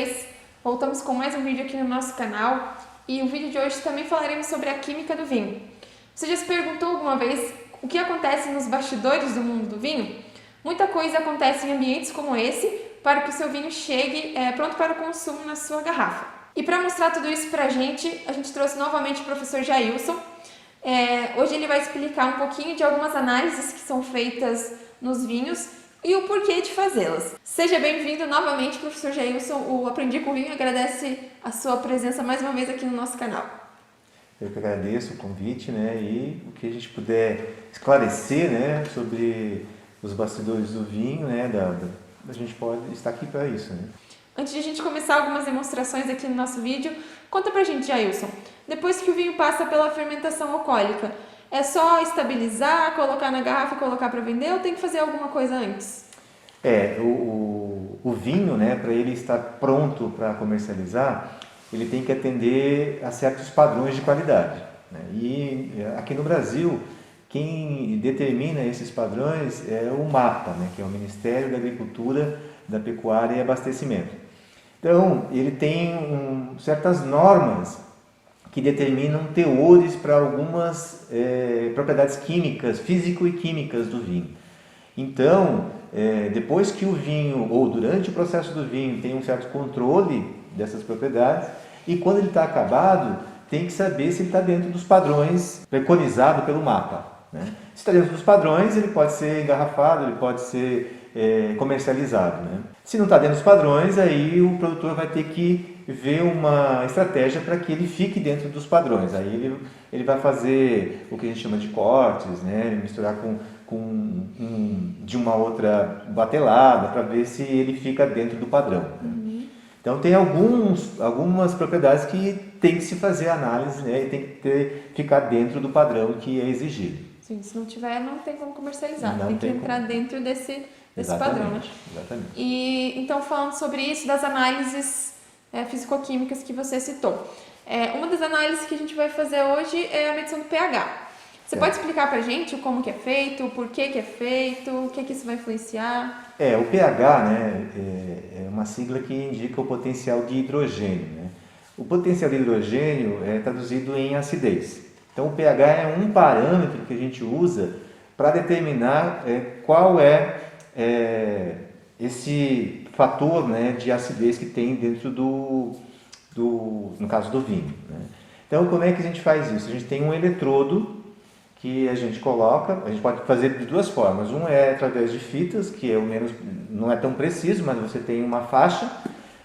vocês. Voltamos com mais um vídeo aqui no nosso canal e o vídeo de hoje também falaremos sobre a química do vinho. Você já se perguntou alguma vez o que acontece nos bastidores do mundo do vinho? Muita coisa acontece em ambientes como esse para que o seu vinho chegue pronto para o consumo na sua garrafa. E para mostrar tudo isso para a gente trouxe novamente o professor Jailson. Hoje ele vai explicar um pouquinho de algumas análises que são feitas nos vinhos e o porquê de fazê-las. Seja bem-vindo novamente, professor Jailson. O Aprendi com Vinho agradece a sua presença mais uma vez aqui no nosso canal. Eu que agradeço o convite, e o que a gente puder esclarecer, sobre os bastidores do vinho, a gente pode estar aqui para isso, Antes de a gente começar algumas demonstrações aqui no nosso vídeo, conta pra gente, Jailson, depois que o vinho passa pela fermentação alcoólica, é só estabilizar, colocar na garrafa e colocar para vender ou tem que fazer alguma coisa antes? O vinho, para ele estar pronto para comercializar, ele tem que atender a certos padrões de qualidade. E aqui no Brasil, quem determina esses padrões é o MAPA, que é o Ministério da Agricultura, da Pecuária e Abastecimento. Então, ele tem certas normas que determinam teores para algumas propriedades químicas, físico e químicas do vinho. Então, depois que o vinho, ou durante o processo do vinho, tem um certo controle dessas propriedades, e quando ele está acabado, tem que saber se ele está dentro dos padrões preconizados pelo MAPA. Se está dentro dos padrões, ele pode ser engarrafado, ele pode ser comercializado. Se não está dentro dos padrões, aí o produtor vai ter que ver uma estratégia para que ele fique dentro dos padrões. Aí ele vai fazer o que a gente chama de cortes, misturar de uma outra batelada para ver se ele fica dentro do padrão. Então tem algumas propriedades que tem que se fazer análise, e tem que ficar dentro do padrão que é exigido. Sim, se não tiver, não tem como comercializar, Não tem que tem entrar como. dentro desse Exatamente, padrão, Exatamente. E então, falando sobre isso, das análises físico-químicas que você citou. Uma das análises que a gente vai fazer hoje é a medição do pH. Você pode explicar pra gente como que é feito, o porquê que é feito, o que isso vai influenciar? O pH, é uma sigla que indica o potencial de hidrogênio. O potencial de hidrogênio é traduzido em acidez. Então, o pH é um parâmetro que a gente usa para determinar qual é esse fator de acidez que tem dentro no caso do vinho. Então, como é que a gente faz isso? A gente tem um eletrodo que a gente coloca, a gente pode fazer de duas formas. Um é através de fitas, que não é tão preciso, mas você tem uma faixa,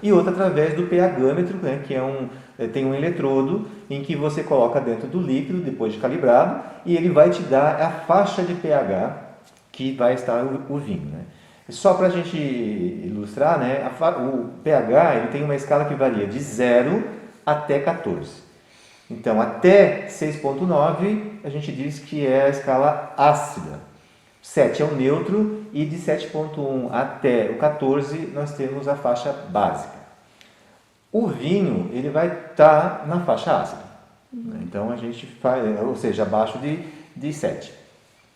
e outra através do pHmetro, que tem um eletrodo em que você coloca dentro do líquido, depois de calibrado, e ele vai te dar a faixa de pH que vai estar o vinho. Só para a gente ilustrar, o pH ele tem uma escala que varia de 0 até 14. Então, até 6,9 a gente diz que é a escala ácida. 7 é o neutro e de 7,1 até o 14 nós temos a faixa básica. O vinho ele vai estar na faixa ácida. Então, a gente faz, ou seja, abaixo de 7.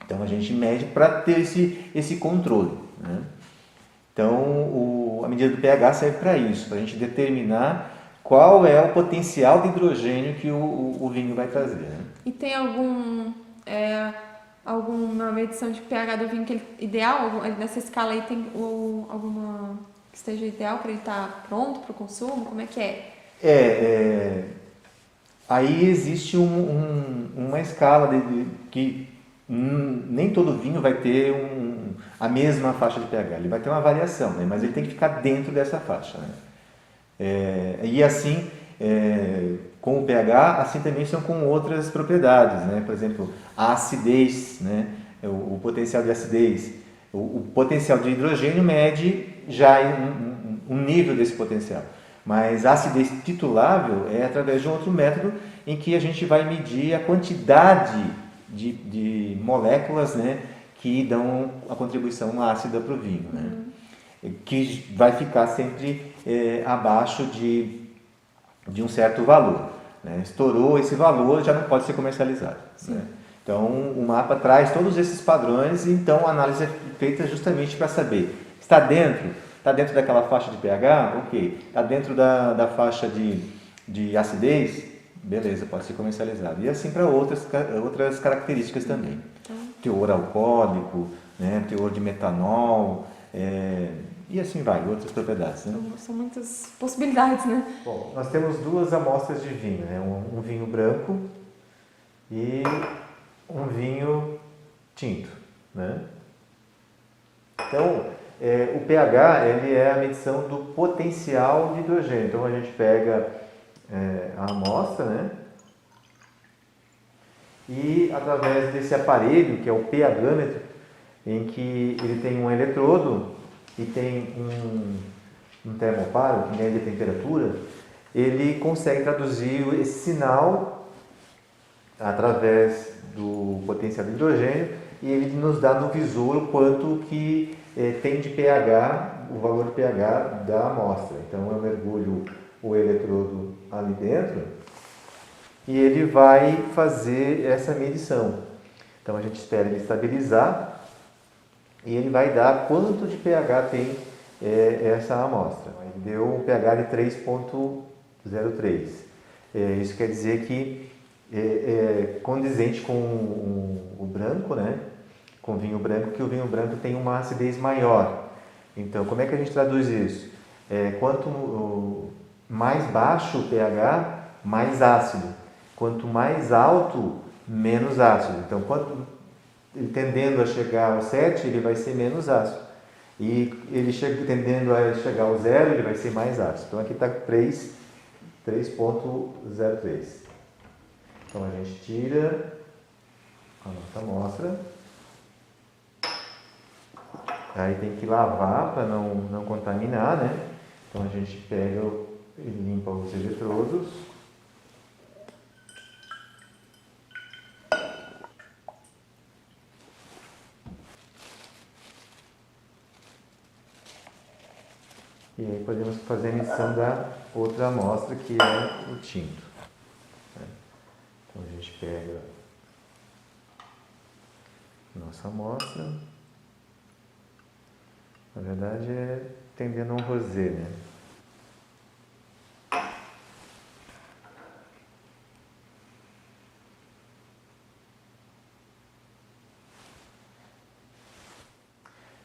Então, a gente mede para ter esse controle. Então, a medida do pH serve para isso, para a gente determinar qual é o potencial de hidrogênio que o vinho vai trazer. E tem alguma medição de pH do vinho que ele ideal? Nessa escala aí tem alguma que esteja ideal para ele estar pronto para o consumo? Como é que é? Aí existe uma escala que nem todo vinho vai ter a mesma faixa de pH. Ele vai ter uma variação, mas ele tem que ficar dentro dessa faixa. E assim, com o pH, assim também são com outras propriedades, por exemplo, a acidez, o potencial de acidez, o potencial de hidrogênio mede já um nível desse potencial, mas a acidez titulável é através de um outro método em que a gente vai medir a quantidade de moléculas que dão a contribuição ácida para o vinho, que vai ficar sempre abaixo de um certo valor. Estourou esse valor, já não pode ser comercializado. Então, o mapa traz todos esses padrões, e então a análise é feita justamente para saber, está dentro, Está dentro daquela faixa de pH? Ok. Está dentro da faixa de acidez? Beleza, pode ser comercializado. E assim para outras características também. Teor alcoólico, né, teor de metanol, e assim vai, outras propriedades. Né? Então, são muitas possibilidades, né? Bom, nós temos duas amostras de vinho, né? Um vinho branco e um vinho tinto. Né? Então, o pH ele é a medição do potencial de hidrogênio. Então, a gente pega a amostra, né? E através desse aparelho, que é o pHmetro, em que ele tem um eletrodo e tem um termoparo, que mede a temperatura, ele consegue traduzir esse sinal através do potencial de hidrogênio e ele nos dá no visor o quanto que tem de pH, o valor de pH da amostra. Então eu mergulho o eletrodo ali dentro e ele vai fazer essa medição. Então a gente espera ele estabilizar e ele vai dar quanto de pH tem essa amostra. Ele deu um pH de 3,03. Isso quer dizer que é condizente com o branco, né? Com o vinho branco, que o vinho branco tem uma acidez maior. Então, como é que a gente traduz isso? Quanto mais baixo o pH, mais ácido. Quanto mais alto, menos ácido. Então, ele tendendo a chegar ao 7, ele vai ser menos ácido. E ele tendendo a chegar ao 0, ele vai ser mais ácido. Então, aqui está 3,03. Então, a gente tira a nossa amostra. Aí tem que lavar para não contaminar, né? Então, a gente pega e limpa os eletrodos. E aí podemos fazer a medição da outra amostra, que é o tinto. Então a gente pega a nossa amostra. Na verdade é tendendo a um rosé, né?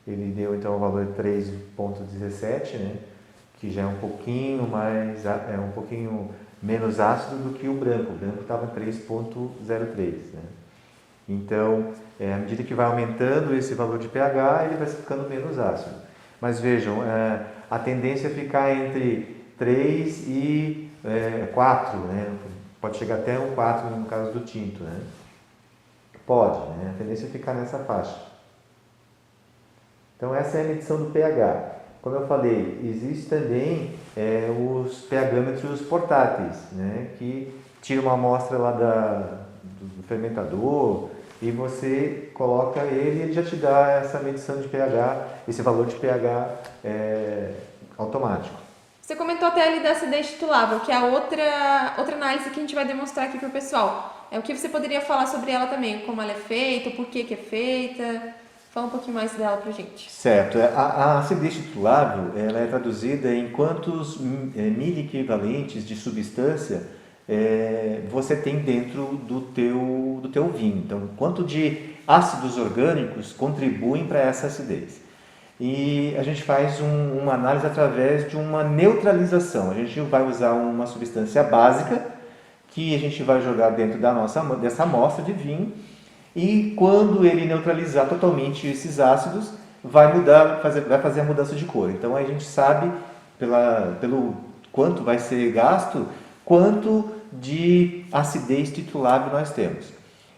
Ele deu então o valor de 3,17, né? Que já é um pouquinho um pouquinho menos ácido do que o branco. O branco estava em 3,03, né? Então, à medida que vai aumentando esse valor de pH, ele vai ficando menos ácido. Mas vejam, a tendência é ficar entre 3 e 4, né? Pode chegar até um 4 no caso do tinto, né? Pode, né? A tendência é ficar nessa faixa. Então, essa é a medição do pH. Como eu falei, existe também os pHmetros portáteis, né? Que tira uma amostra lá do fermentador e você coloca ele e ele já te dá essa medição de pH, esse valor de pH automático. Você comentou até ali da acidez titulável, que é a outra análise que a gente vai demonstrar aqui para o pessoal. O que você poderia falar sobre ela também? Como ela é feita, por que é feita? Fala um pouquinho mais dela para a gente. Certo. A acidez titulável ela é traduzida em quantos miliequivalentes de substância você tem dentro do teu vinho. Então, quanto de ácidos orgânicos contribuem para essa acidez. E a gente faz uma análise através de uma neutralização. A gente vai usar uma substância básica que a gente vai jogar dentro dessa amostra de vinho e quando ele neutralizar totalmente esses ácidos, vai fazer a mudança de cor. Então a gente sabe pelo quanto vai ser gasto, quanto de acidez titulável nós temos.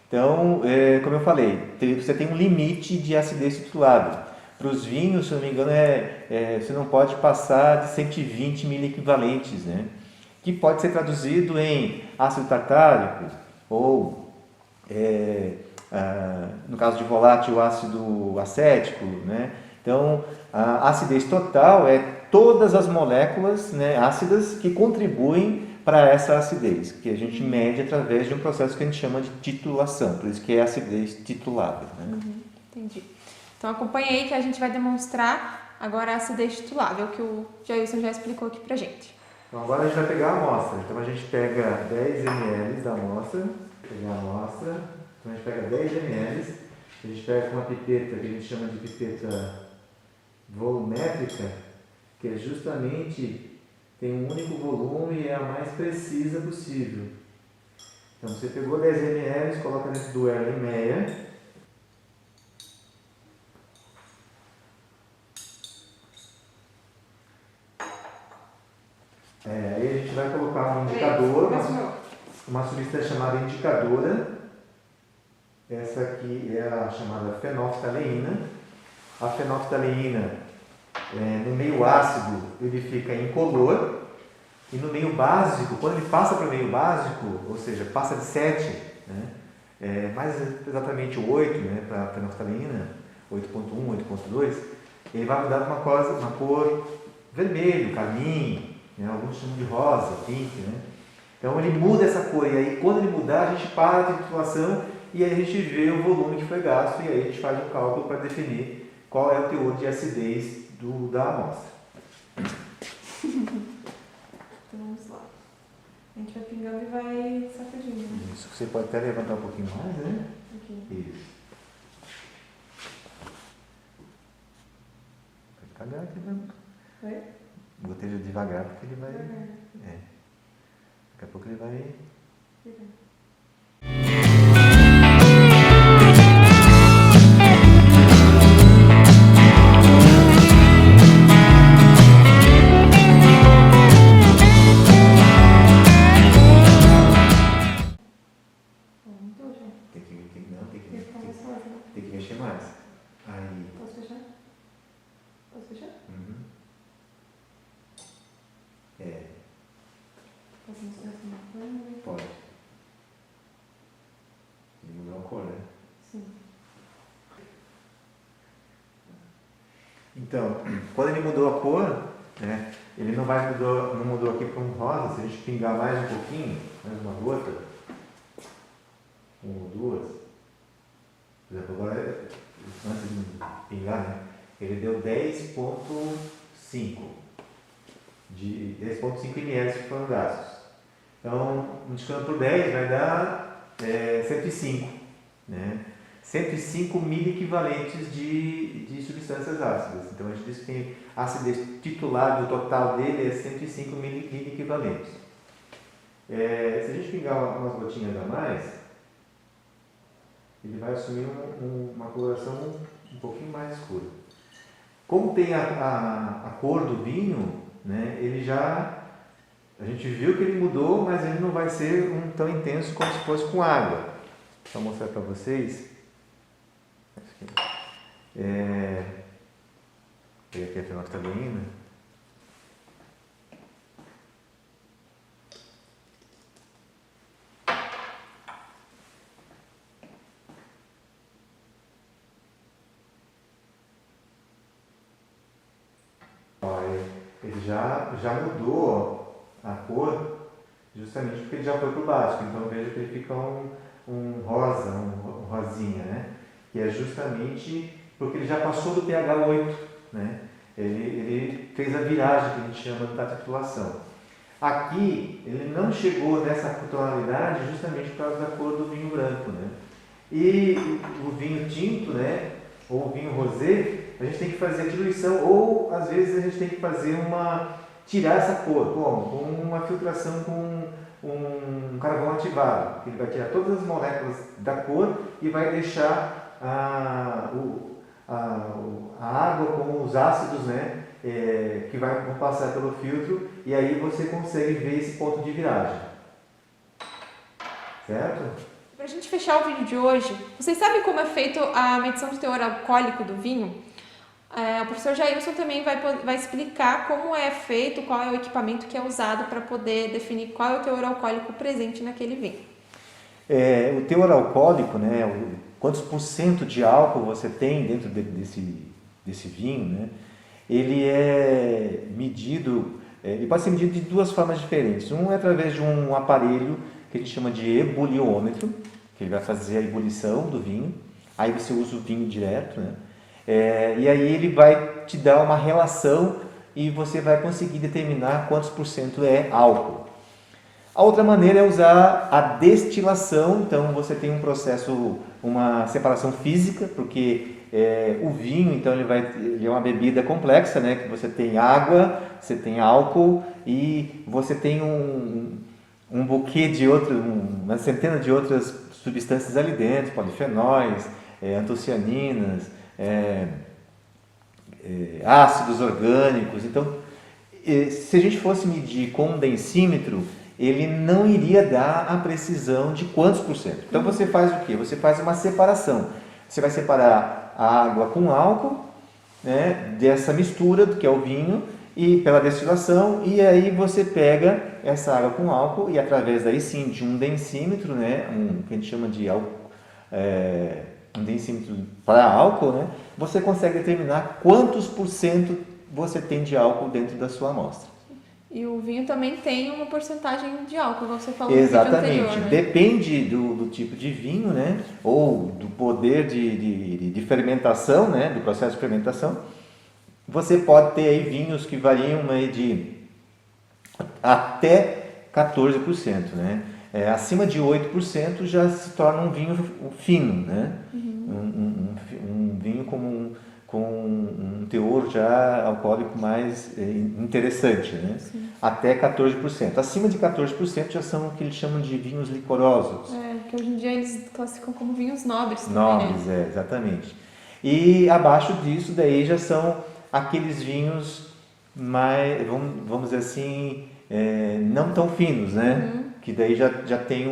Então, como eu falei, você tem um limite de acidez titulável. Para os vinhos, se eu não me engano, você não pode passar de 120 miliequivalentes, né? Que pode ser traduzido em ácido tartárico ou, no caso de volátil, ácido acético, né? Então, a acidez total é todas as moléculas, né, ácidas que contribuem para essa acidez, que a gente mede através de um processo que a gente chama de titulação, por isso que é acidez titulável. Né? Entendi. Então acompanhe aí que a gente vai demonstrar agora a acidez titulável, que o Jailson já explicou aqui pra gente. Então agora a gente vai pegar a amostra. Então a gente pega 10 ml da amostra, pegar a amostra, então a gente pega 10 ml, a gente pega uma pipeta que a gente chama de pipeta volumétrica, que é justamente tem um único volume e é a mais precisa possível. Então você pegou 10 ml, coloca dentro do Erlenmeyer. Aí a gente vai colocar um indicador, uma substância chamada indicadora. Essa aqui é a chamada fenolftaleína. A fenolftaleína, no meio ácido, ele fica incolor. E no meio básico, quando ele passa para o meio básico, ou seja, passa de 7, né, mais exatamente o 8, né, para a fenolftaleína, 8.1, 8.2, ele vai mudar para uma cor vermelho, carmim, né, alguns chamam de rosa, pink. Né? Então ele muda essa cor, e aí quando ele mudar, a gente para a titulação e aí a gente vê o volume que foi gasto, e aí a gente faz um cálculo para definir qual é o teor de acidez da amostra. Então vamos lá. A gente vai pingando e vai sacudindo, né? Isso, você pode até levantar um pouquinho mais, né? Aqui. Isso. Vai devagar que vai. Oi? Botei devagar porque ele vai. Devagar. Daqui a pouco ele vai. Devagar. Tem que mexer mais. Aí. Posso fechar? Posso fechar? Uhum. Posso mostrar assim na câmera? Pode. Ele mudou a cor, né? Sim. Então, quando ele mudou a cor, né, ele não mudou aqui para um rosa. Se a gente pingar mais um pouquinho, mais uma gota, uma ou duas, por exemplo, agora, antes de pingar, né, ele deu 10,5 ml que foram gastos. Então, multiplicando por 10 vai dar 105, né? 105 miliequivalentes de substâncias ácidas. Então a gente diz que tem a acidez titular do total dele é 105 miliequivalentes. Se a gente pingar umas gotinhas a mais, ele vai assumir uma coloração um pouquinho mais escura. Como tem a cor do vinho, né, a gente viu que ele mudou, mas ele não vai ser tão intenso como se fosse com água. Vou mostrar para vocês. Peguei aqui a fenolftaleína. Ele já mudou a cor, justamente porque ele já foi para o básico. Então veja que ele fica um rosa, um rosinha, né? Que é justamente porque ele já passou do pH 8, né? Ele fez a viragem que a gente chama da titulação. Aqui ele não chegou nessa tonalidade justamente por causa da cor do vinho branco, né? E o vinho tinto, né? Ou o vinho rosé, a gente tem que fazer a diluição, ou às vezes a gente tem que fazer tirar essa cor, como? Com uma filtração com um carvão ativado, que ele vai tirar todas as moléculas da cor e vai deixar a água com os ácidos, né, que vão passar pelo filtro, e aí você consegue ver esse ponto de viragem. Certo? Para a gente fechar o vídeo de hoje, vocês sabem como é feito a medição de teor alcoólico do vinho? O professor Jailson também vai explicar como é feito, qual é o equipamento que é usado para poder definir qual é o teor alcoólico presente naquele vinho. O teor alcoólico, né, quantos por cento de álcool você tem dentro desse vinho, né, ele é medido, ele pode ser medido de duas formas diferentes. Um é através de um aparelho que a gente chama de ebuliômetro, que ele vai fazer a ebulição do vinho, aí você usa o vinho direto, né? E aí ele vai te dar uma relação e você vai conseguir determinar quantos por cento é álcool. A outra maneira é usar a destilação, então você tem um processo, uma separação física, porque o vinho, então ele é uma bebida complexa, né? Que você tem água, você tem álcool e você tem um buquê de uma centena de outras substâncias ali dentro, polifenóis, antocianinas, ácidos orgânicos. Então, se a gente fosse medir com um densímetro, ele não iria dar a precisão de quantos por cento. Então você faz o quê? Você faz uma separação. Você vai separar a água com álcool, né, dessa mistura que é o vinho, e pela destilação, e aí você pega essa água com álcool e através daí sim de um densímetro, né, que a gente chama de um densímetro para álcool, né, você consegue determinar quantos por cento você tem de álcool dentro da sua amostra. E o vinho também tem uma porcentagem de álcool, como você falou Exatamente. no vídeo anterior, né? Depende do tipo de vinho, né? Ou do poder de fermentação, né? Do processo de fermentação. Você pode ter aí vinhos que variam aí de até 14%, né? Acima de 8% já se torna um vinho fino, né? Um vinho com um teor já alcoólico mais interessante, né? Sim. Até 14%. Acima de 14% já são o que eles chamam de vinhos licorosos. Que hoje em dia eles classificam como vinhos nobres também, nobres, né? Exatamente. E abaixo disso daí já são aqueles vinhos mais, vamos dizer assim, não tão finos, né? Que daí já tem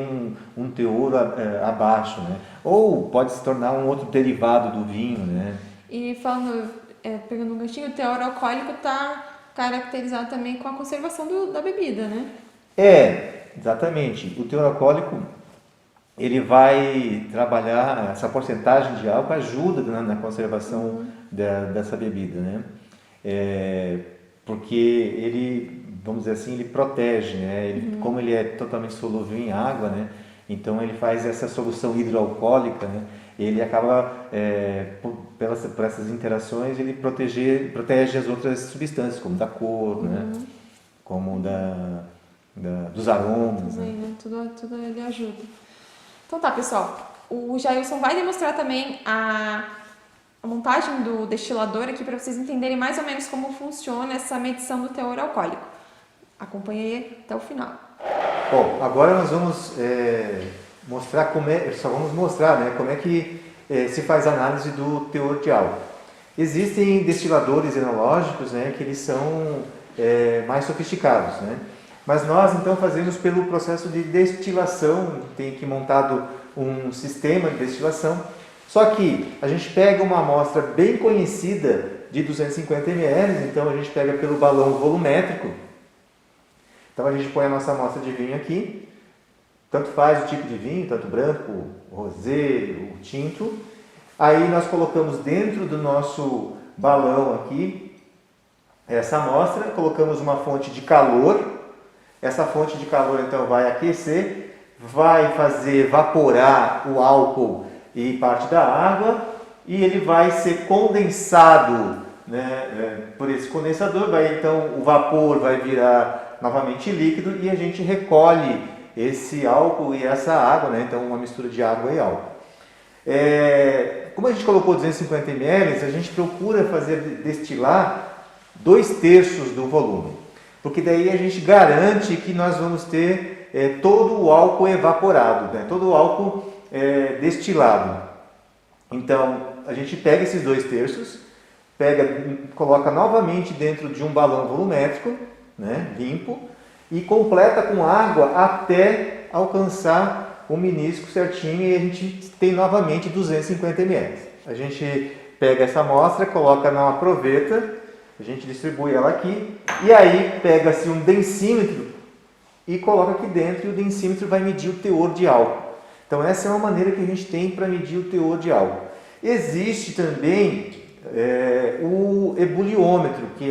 um teor abaixo, né? Ou pode se tornar um outro derivado do vinho, né? E falando, pegando um ganchinho, o teor alcoólico está caracterizado também com a conservação da bebida, né? Exatamente. O teor alcoólico, ele vai trabalhar, essa porcentagem de álcool ajuda na conservação dessa bebida, né? Porque ele, vamos dizer assim, ele protege, né? Como ele é totalmente solúvel em água, né? Então ele faz essa solução hidroalcoólica, né? Ele acaba, por essas interações, ele protege as outras substâncias, como da cor, né? Como dos aromas. Também, né? Tudo ele ajuda. Então tá, pessoal. O Jailson vai demonstrar também a montagem do destilador aqui para vocês entenderem mais ou menos como funciona essa medição do teor alcoólico. Acompanhe aí até o final. Bom, agora nós vamos mostrar né, como é que se faz a análise do teor de álcool. Existem destiladores enológicos, né, que eles são mais sofisticados, né? Mas nós então fazemos pelo processo de destilação, tem aqui montado um sistema de destilação. Só que a gente pega uma amostra bem conhecida de 250 ml, então a gente pega pelo balão volumétrico. Então a gente põe a nossa amostra de vinho aqui, tanto faz o tipo de vinho, tanto branco, o rosé, o tinto. Aí nós colocamos dentro do nosso balão aqui essa amostra, colocamos uma fonte de calor. Essa fonte de calor então vai aquecer, vai fazer evaporar o álcool e parte da água e ele vai ser condensado, né, por esse condensador. Então o vapor vai virar novamente líquido e a gente recolhe esse álcool e essa água, né? Então uma mistura de água e álcool. Como a gente colocou 250 ml, a gente procura destilar 2/3 do volume, porque daí a gente garante que nós vamos ter todo o álcool evaporado, né? Todo o álcool destilado. Então a gente pega esses 2/3, coloca novamente dentro de um balão volumétrico, né, limpo, e completa com água até alcançar o menisco certinho e a gente tem novamente 250 ml. A gente pega essa amostra, coloca numa proveta, a gente distribui ela aqui e aí pega-se um densímetro e coloca aqui dentro e o densímetro vai medir o teor de álcool. Então essa é uma maneira que a gente tem para medir o teor de álcool. Existe também o ebuliômetro, que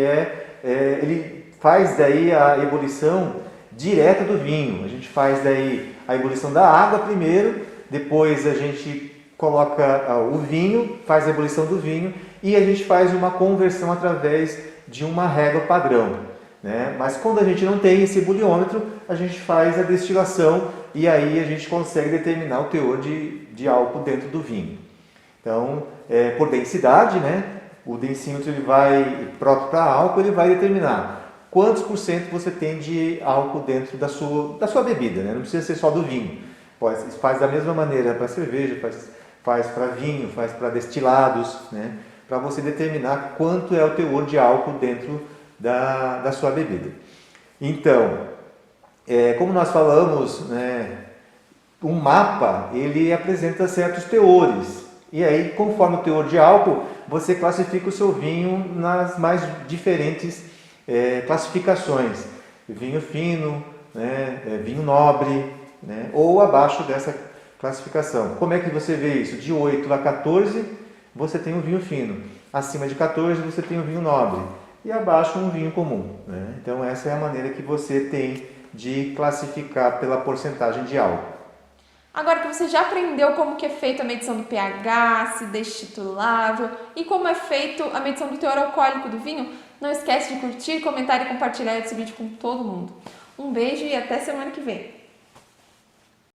ele faz daí a ebulição direta do vinho. A gente faz daí a ebulição da água primeiro, depois a gente coloca o vinho, faz a ebulição do vinho e a gente faz uma conversão através de uma régua padrão, né? Mas quando a gente não tem esse ebuliômetro, a gente faz a destilação e aí a gente consegue determinar o teor de álcool dentro do vinho. Então, por densidade, né? O densímetro ele vai, próprio para álcool, ele vai determinar quantos por cento você tem de álcool dentro da sua bebida, né? Não precisa ser só do vinho. Faz da mesma maneira para cerveja, faz para vinho, faz para destilados, né? Para você determinar quanto é o teor de álcool dentro da sua bebida. Então, como nós falamos, né, um mapa ele apresenta certos teores. E aí, conforme o teor de álcool, você classifica o seu vinho nas mais diferentes classificações. Vinho fino, né, vinho nobre, né, ou abaixo dessa classificação. Como é que você vê isso? De 8 a 14, você tem um vinho fino. Acima de 14, você tem um vinho nobre. E abaixo, um vinho comum, né? Então, essa é a maneira que você tem de classificar pela porcentagem de álcool. Agora que você já aprendeu como que é feita a medição do pH, se destitulável e como é feito a medição do teor alcoólico do vinho, não esquece de curtir, comentar e compartilhar esse vídeo com todo mundo. Um beijo e até semana que vem!